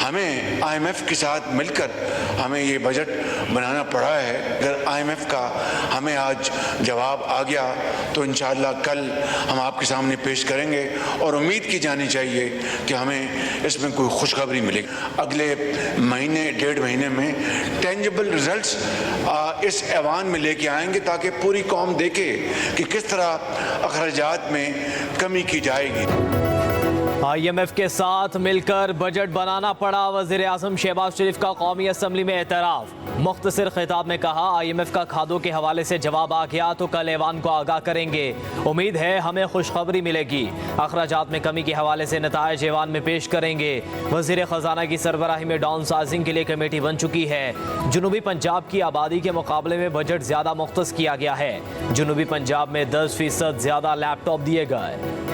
हमें IMF के साथ मिलकर हमें ये बजट बनाना पड़ा है। अगर IMF का हमें आज जवाब आ गया तो इंशाअल्लाह कल हम आपके सामने पेश करेंगे और उम्मीद की जानी चाहिए कि हमें इसमें कोई खुशखबरी मिलेगी। अगले महीने 1.5 महीने में टेंजिबल रिजल्ट्स इस ऐवान में लेके आएंगे ताकि पूरी कौम देखे कि किस तरह अखराजात में कमी की जाएगी। IMF के साथ मिलकर बजट बनाना पड़ा, वज़ीर आज़म शहबाज शरीफ का कौमी असम्बली में एतराफ़। मुख्तसर खिताब में कहा, IMF का खादों के हवाले से जवाब आ गया तो कल ऐवान को आगाह करेंगे। उम्मीद है हमें खुशखबरी मिलेगी। अखराजात में कमी के हवाले से नताइज ऐवान में पेश करेंगे। वज़ीर ख़जाना की सरबराही में डाउन साइजिंग के लिए कमेटी बन चुकी है। जनूबी पंजाब की आबादी के मुकाबले में बजट ज़्यादा मुख्तस किया गया है। जनूबी पंजाब में 10% ज़्यादा लैपटॉप दिए गए।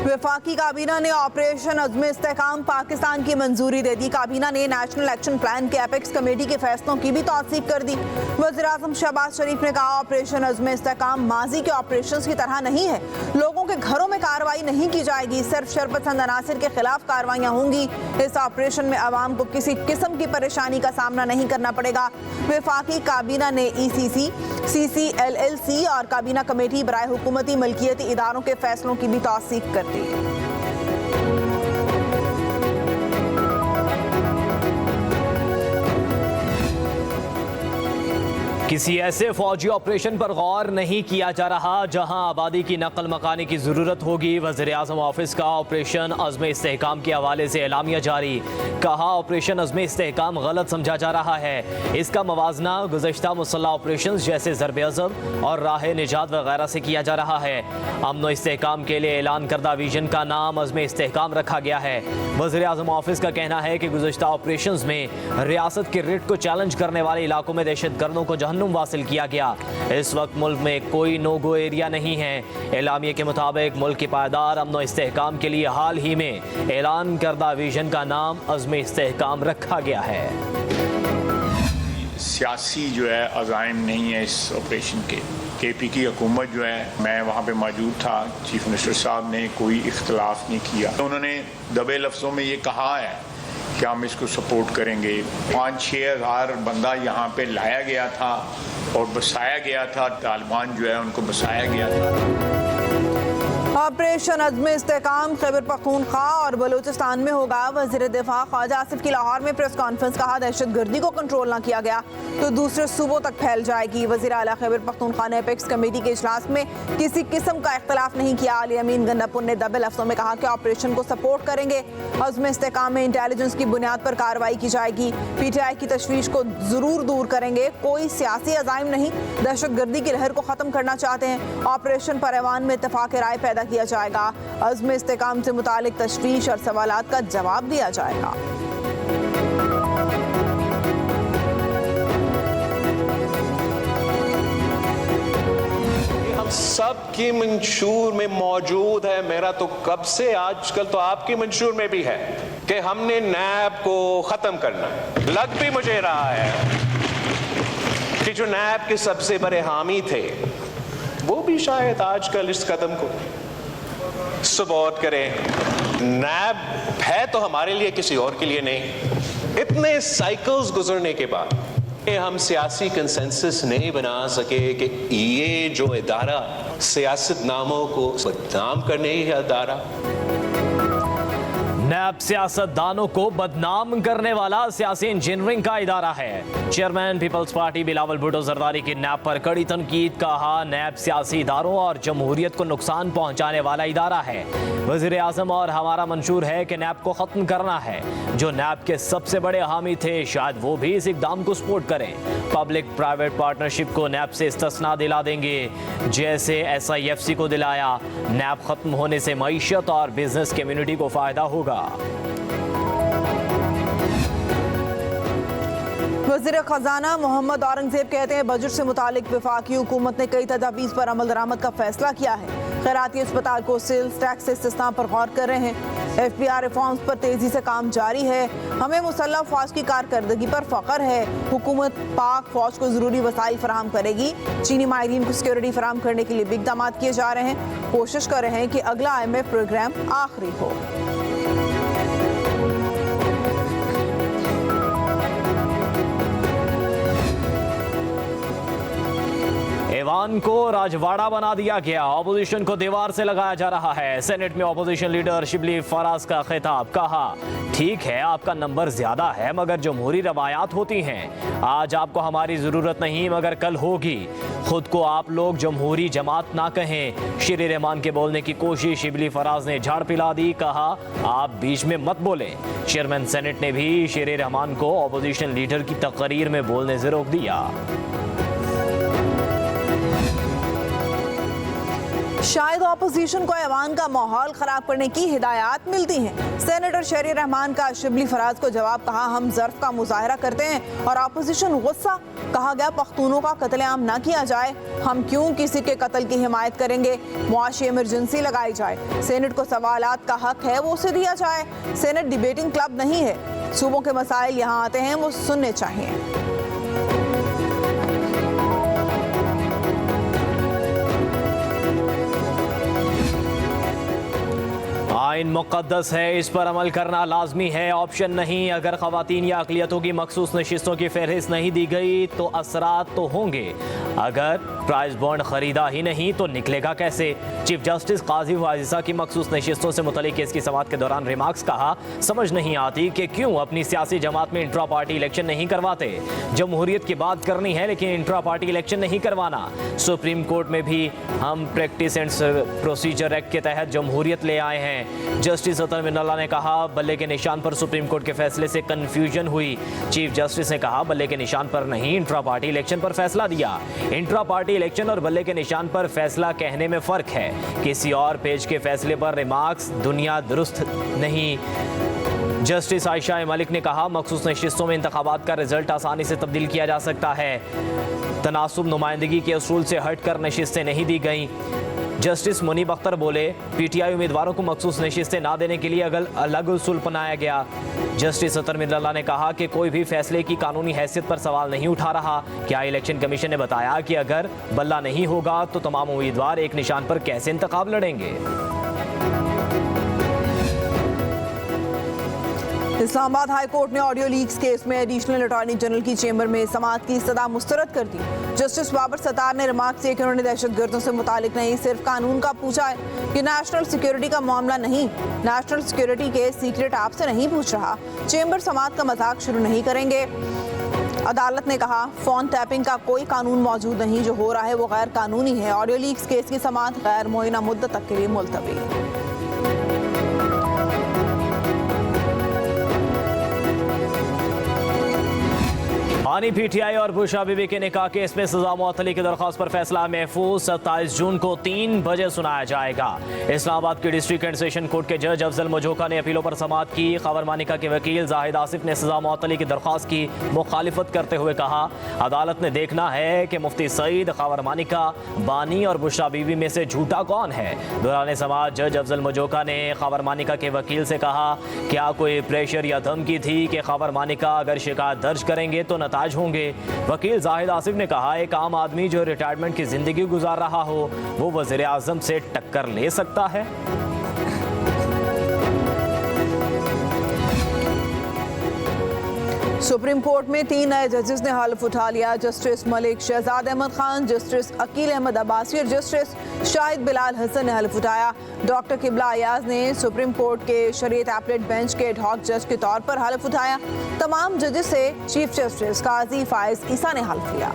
वफाकी काबीना ने ऑपरेशन अज़्म इस्तेहकाम पाकिस्तान की मंजूरी दे दी। काबीना ने नेशनल एक्शन प्लान के एपेक्स कमेटी के फैसलों की भी तौसीक कर दी। वज़ीर आज़म शहबाज शरीफ ने कहा, ऑपरेशन अज़्म इस्तेहकाम माजी के ऑपरेशन की तरह नहीं है। लोगों के घरों में कार्रवाई नहीं की जाएगी, सिर्फ शरपसंद अनासिर के खिलाफ कार्रवाइयाँ होंगी। इस ऑपरेशन में आवाम को किसी किस्म की परेशानी का सामना नहीं करना पड़ेगा। वफाकी काबीना ने ECC, CCLLC और काबीना कमेटी बराए हुकूमती मलकियती इदारों के फैसलों की भी तौसीक कर दी। किसी ऐसे फौजी ऑपरेशन पर गौर नहीं किया जा रहा जहां आबादी की नकल मकानी की ज़रूरत होगी। वज़ीर आज़म ऑफिस का ऑपरेशन अज़्म इस्तेहकाम के हवाले से एलामिया जारी। कहा, ऑपरेशन अज़्म इस्तेहकाम गलत समझा जा रहा है। इसका मवाजना गुज़श्ता मुसल्लह ऑपरेशन जैसे ज़रब अज़ब और राह निजात वगैरह से किया जा रहा है। अमन व इस्तेहकाम के लिए ऐलान करदा विजन का नाम अज़्म इस्तेहकाम रखा गया है। वज़ीर आज़म ऑफिस का कहना है कि गुज़श्ता ऑपरेशन में रियासत के रिट को चैलेंज करने वाले इलाकों में दहशतगर्दों को जहन्नुम वासिल किया गया। इस वक्त मुल्क में कोई नो गो एरिया नहीं है। एलामिया के मुताबिक मुल्क के पायदार अमन व इस्तेहकाम के लिए हाल ही में ऐलान करदा विजन का नाम अज़्म इस्तेहकाम रखा गया है। सियासी जो है अज़ाइम नहीं है इस ऑपरेशन के। KP की हुकूमत जो है, मैं वहाँ पे मौजूद था, चीफ मिनिस्टर साहब ने कोई इख्तलाफ नहीं किया। तो उन्होंने दबे लफ्ज़ों में ये कहा है कि हम इसको सपोर्ट करेंगे। 5-6 हज़ार बंदा यहाँ पे लाया गया था और बसाया गया था। तालिबान जो है उनको बसाया गया था। ऑपरेशन अज़्म इस्तेहकाम खैबर पख्तूनख्वा और बलूचिस्तान में होगा। वज़ीर दिफा ख्वाजा आसिफ की लाहौर में प्रेस कॉन्फ्रेंस। कहा, दहशतगर्दी को कंट्रोल न किया गया तो दूसरे सूबों तक फैल जाएगी। वज़ीर आला खैबर पख्तूनख्वा ने एपेक्स कमेटी के इजलास में किसी किस्म का इख्तलाफ नहीं किया। अली अमीन गन्नापुर ने दबे लफ्ज़ों में कहा कि ऑपरेशन को सपोर्ट करेंगे। अज़्म इस्तेहकाम में इंटेलिजेंस की बुनियाद पर कार्रवाई की जाएगी। PTI की तशवीश को ज़रूर दूर करेंगे। कोई सियासी अज़ाइम नहीं, दहशतगर्दी की लहर को ख़त्म करना चाहते हैं। ऑपरेशन पर ऐवान में इत्तफ़ाक़ राय पैदा किया जाएगा। अज़्म इस्तेहकाम से मुतालिक तशवीश और सवालात का जवाब दिया जाएगा। हम सबकी मंशूर में मौजूद है। मेरा तो कब से, आजकल तो आपकी मंशूर में भी है कि हमने नैब को खत्म करना है। लग भी मुझे रहा है कि जो नैब के सबसे बड़े हामी थे वो भी शायद आजकल इस कदम को सपोर्ट करें। नैब है तो हमारे लिए, किसी और के लिए नहीं। इतने साइकिल्स गुजरने के बाद हम सियासी कंसेंसस नहीं बना सके कि ये जो इदारा सियासत नामों को बदनाम करने ही अदारा। नैब सियासतदानों को बदनाम करने वाला सियासी इंजीनियरिंग का इदारा है। चेयरमैन पीपल्स पार्टी बिलावल भुट्टो जरदारी की नैब पर कड़ी तनकीद। कहा, नैब सियासी इदारों और जमहूरियत को नुकसान पहुंचाने वाला इदारा है। वज़ीर आज़म और हमारा मंशूर है कि नैब को ख़त्म करना है। जो नैब के सबसे बड़े हामी थे शायद वो भी इस इक़दाम को सपोर्ट करें। पब्लिक प्राइवेट पार्टनरशिप को नैब से इस्तिस्ना दिला देंगे जैसे SIFC को दिलाया। नैब ख़त्म होने से मईशत और बिजनेस कम्युनिटी को फ़ायदा होगा। वज़ीर ख़ज़ाना मोहम्मद औरंगज़ेब कहते हैं, बजट से मुतालिक वफाकी हुकूमत ने कई तजावीज़ पर अमल दरामद का फैसला किया है। खैराती अस्पताल को सेल्स टैक्स से इस्तिस्ना पर गौर कर रहे हैं। FBI रिफॉर्म्स पर तेजी से काम जारी है। हमें मुसल्लह फौज की कारकर्दगी पर फख्र है। हुकूमत पाक फौज को जरूरी वसाइल फराहम करेगी। चीनी माहिरीन को सिक्योरिटी फराहम करने के लिए भी इक़दाम किए जा रहे हैं। कोशिश कर रहे हैं कि अगला IMF प्रोग्राम आखिरी हो। ईवान को राजवाड़ा बना दिया गया। ऑपोजिशन को दीवार से लगाया जा रहा है। सेनेट में ऑपोजिशन लीडर शिबली फराज का खिताब। कहा, ठीक है आपका नंबर ज्यादा है मगर जमहूरी रवायात होती हैं। आज आपको हमारी जरूरत नहीं मगर कल होगी। खुद को आप लोग जमहूरी जमात ना कहें। शेर रहमान के बोलने की कोशिश शिबली फराज ने झाड़ पिला दी। कहा, आप बीच में मत बोलें। चेयरमैन सेनेट ने भी शेर रहमान को ऑपोजिशन लीडर की तकरीर में बोलने से रोक दिया। शायद ऑपोजिशन को ऐवान का माहौल खराब करने की हिदायत मिलती हैं। सेनेटर शेर रहमान का शिबली फराज को जवाब। कहा, हम ज़र्फ का मुजाहरा करते हैं और ऑपोजिशन गुस्सा। कहा गया, पख्तूनों का कत्लेआम ना किया जाए। हम क्यों किसी के कत्ल की हिमायत करेंगे। मुआशी इमरजेंसी लगाई जाए। सेनेट को सवालात का हक है वो उसे दिया जाए। सेनेट डिबेटिंग क्लब नहीं है। सूबों के मसाइल यहाँ आते हैं वो सुनने चाहिए। आइन मुक़द्दस है, इस पर अमल करना लाजमी है, ऑप्शन नहीं। अगर ख़वातीन या अक़लियतों की मखसूस नशिस्तों की फहरिस्त नहीं दी गई तो असरात तो होंगे। अगर प्राइज बॉन्ड ख़रीदा ही नहीं तो निकलेगा कैसे। चीफ जस्टिस काजी वाजिसा की मखसूस नशिस्तों से मुतल्लिक़ केस की समाअत के दौरान रिमार्क्स। कहा, समझ नहीं आती कि क्यों अपनी सियासी जमात में इंट्रा पार्टी इलेक्शन नहीं करवाते। जमहूरियत की बात करनी है लेकिन इंट्रा पार्टी इलेक्शन नहीं करवाना। सुप्रीम कोर्ट में भी हम प्रैक्टिस एंड प्रोसीजर एक्ट के तहत जमहूरियत ले आए हैं। जस्टिस अतर मिनल्ला ने कहा, बल्ले के निशान पर सुप्रीम कोर्ट के फैसले से कंफ्यूजन हुई। चीफ जस्टिस ने कहा, बल्ले के निशान पर नहीं, इंट्रा पार्टी इलेक्शन पर फैसला दिया। इंट्रा पार्टी इलेक्शन और बल्ले के निशान पर फैसला कहने में फर्क है। किसी और पेज के फैसले पर रिमार्क्स दुनिया दुरुस्त नहीं। जस्टिस आयशा मलिक ने कहा, मखसूस नशिस्तों में इंतखाबात का रिजल्ट आसानी से तब्दील किया जा सकता है। तनासुब नुमाइंदगी के उसूल से हटकर नशिस्तें नहीं दी गईं। जस्टिस मुनीब अख्तर बोले, PTI उम्मीदवारों को मखसूस नशिस्तें ना देने के लिए अलग उसूल अपनाया गया। जस्टिस अतर मिनल्ला ने कहा कि कोई भी फैसले की कानूनी हैसियत पर सवाल नहीं उठा रहा। क्या इलेक्शन कमीशन ने बताया कि अगर बल्ला नहीं होगा तो तमाम उम्मीदवार एक निशान पर कैसे इंतखाब लड़ेंगे। इस्लामाबाद हाई कोर्ट ने ऑडियो लीक्स केस में एडिशनल अटॉर्नी जनरल की चेंबर में समाअत की सदा मुस्तरद कर दी। जस्टिस बाबर सत्तार ने रिमार्क किया कि उन्होंने दहशतगर्दों से मुतालिक नहीं, सिर्फ कानून का पूछा है। कि नेशनल सिक्योरिटी का मामला नहीं, नेशनल सिक्योरिटी के सीक्रेट आपसे नहीं पूछ रहा। चेंबर समाअत का मजाक शुरू नहीं करेंगे। अदालत ने कहा, फोन टैपिंग का कोई कानून मौजूद नहीं, जो हो रहा है वो गैर कानूनी है। ऑडियो लीक्स केस की समाअत गैर मुअय्यना मुद्दत तक के लिए मुलतवी। पानी PTI और बुशरा बीबी के निकाह केस में सजा मुअत्तली की दरख्वास्त पर फैसला महफूज 27 जून को 3 बजे सुनाया जाएगा। इस्लामाबाद के डिस्ट्रिक्ट एंड सेशन कोर्ट के जज अफजल मजोका ने अपीलों पर समाअत की। खबर मानिका के वकील जाहिद आसिफ ने सजा मुअत्तली की दरख्वास्त की मुखालिफत करते हुए कहा, अदालत ने देखना है कि मुफ्ती सईद, खबर मानिका, बानी और बुशरा बीबी में से झूठा कौन है। दौरान समाअत जज अफजल मजोका ने खबर मानिका के वकील से कहा, क्या कोई प्रेशर या धमकी थी कि खबर मानिका अगर शिकायत दर्ज करेंगे तो नताज होंगे। वकील जाहिद आसिफ ने कहा, एक आम आदमी जो रिटायरमेंट की जिंदगी गुजार रहा हो वो वज़ीर आज़म से टक्कर ले सकता है। सुप्रीम कोर्ट में 3 नए जजेस ने हल्फ उठा लिया। जस्टिस मलिक शहजाद अहमद खान, जस्टिस अकील अहमद अब्बासी और जस्टिस शाहिद बिलाल हसन ने हल्फ उठाया। डॉक्टर किबला अयाज ने सुप्रीम कोर्ट के शरीयत एपलेट बेंच के एडहॉक जज के तौर पर हल्फ उठाया। तमाम जजेस से चीफ जस्टिस काजी फायज ईसा ने हल्फ लिया।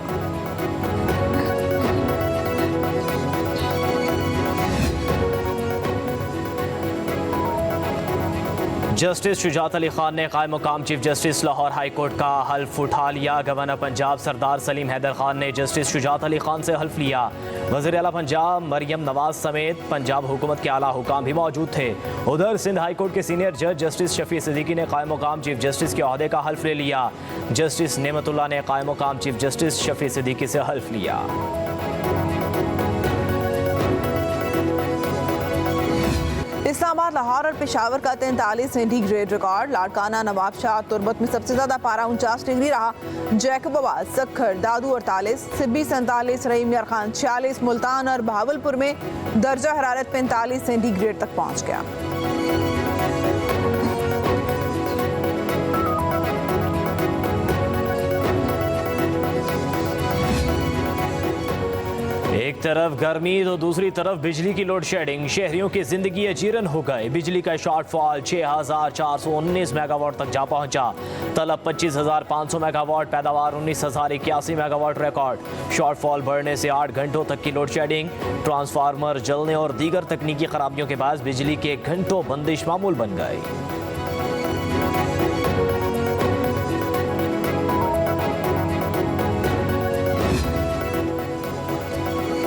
जस्टिस शुजात अली खान ने कायम मुकाम chief justice Lahore high court का हल्फ उठा लिया। गवर्नर पंजाब सरदार सलीम हैदर खान ने जस्टिस शुजात अली खान से हल्फ लिया। वज़ीर आला पंजाब मरियम नवाज समेत पंजाब हुकूमत के आला हुकाम भी मौजूद थे। उधर सिंध हाई कोर्ट के सीनियर जज जस्टिस शफी सिद्दीकी ने कायम मुकाम चीफ जस्टिस के ओहदे का हल्फ ले लिया। जस्टिस नेमतुल्लाह ने कायम मुकाम चीफ जस्टिस शफी सिद्दीकी से हल्फ लिया। इस्लामाबाद, लाहौर और पेशावर का 43 सेंटीग्रेड रिकॉर्ड। लाड़काना, नवाबशाह, तुर्बत में सबसे ज्यादा पारा 49 डिग्री रहा। जैकबाबाद, सक्खर, दादू 48, सिब्बी 47, रहीम यार खान 46, मुल्तान और भावलपुर में दर्जा हरारत 45 सेंटीग्रेड तक पहुंच गया। एक तरफ गर्मी तो दूसरी तरफ बिजली की लोड शेडिंग। शहरियों की जिंदगी अजीरन हो गए। बिजली का शॉर्टफॉल 6419 मेगावाट तक जा पहुंचा। तलब 25,500 मेगावाट, पैदावार 19,081 मेगावाट रिकॉर्ड। शॉर्टफॉल बढ़ने से 8 घंटों तक की लोड शेडिंग। ट्रांसफार्मर जलने और दीगर तकनीकी खराबियों के बाद बिजली के घंटों बंदिश मामूल बन गई।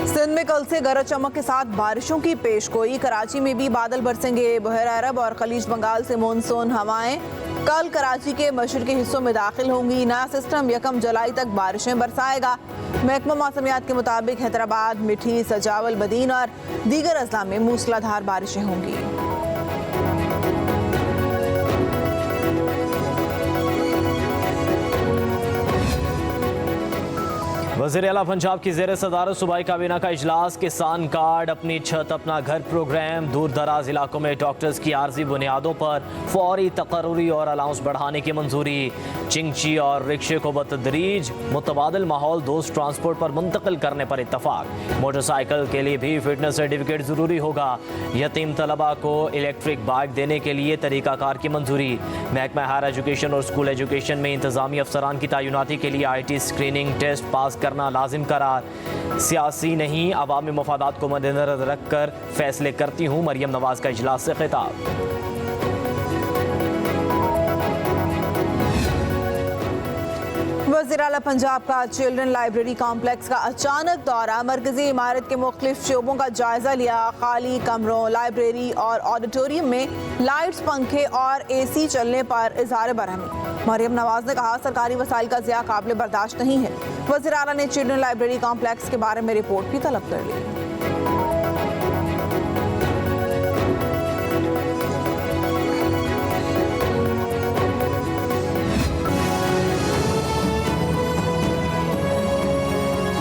सिंध में कल से गरज चमक के साथ बारिशों की पेशगोई। कराची में भी बादल बरसेंगे। बहर अरब और खलीज बंगाल से मानसून हवाएं कल कराची के मशरकी हिस्सों में दाखिल होंगी। नया सिस्टम 1 जुलाई तक बारिशें बरसाएगा। महकमा मौसमियात के मुताबिक हैदराबाद, मिठी, सजावल, बदीन और दीगर अजला में मूसलाधार बारिशें होंगी। वज़ीर आला पंजाब की ज़ेर सदारत सूबाई काबीना का इजलास। किसान कार्ड, अपनी छत अपना घर प्रोग्राम। दूर दराज इलाकों में डॉक्टर्स की आर्जी बुनियादों पर फौरी तकर्रुरी और अलाउंस बढ़ाने की मंजूरी। चिंगची और रिक्शे को बतदरीज मुतबादिल माहौल दोस्त ट्रांसपोर्ट पर मुंतकिल करने पर इत्तफाक। मोटरसाइकिल के लिए भी फिटनेस सर्टिफिकेट ज़रूरी होगा। यतीम तलबा को इलेक्ट्रिक बाइक देने के लिए तरीक़ाकार की मंजूरी। महकमा हायर एजुकेशन और स्कूल एजुकेशन में इंतज़ामी अफसरान की तैनाती के लिए IT स्क्रीनिंग टेस्ट पास करना लाजिम करार। सियासी नहीं, अवामी मफादात को मद्देनजर रखकर फैसले करती हूँ। मरियम नवाज का इजलास से खिताब। वज़ीर आला पंजाब का चिल्ड्रन लाइब्रेरी कॉम्प्लेक्स का अचानक दौरा। मरकजी इमारत के मुख्तलिफ शोबों का जायजा लिया। खाली कमरों, लाइब्रेरी और ऑडिटोरियम में लाइट्स, पंखे और AC चलने पर इजहार बरहमी। मरियम नवाज ने कहा सरकारी वसाइल का ज़िया काबिल बर्दाश्त नहीं है। वज़ीर आला ने चिल्ड्रन लाइब्रेरी कॉम्प्लेक्स के बारे में रिपोर्ट भी तलब कर ली।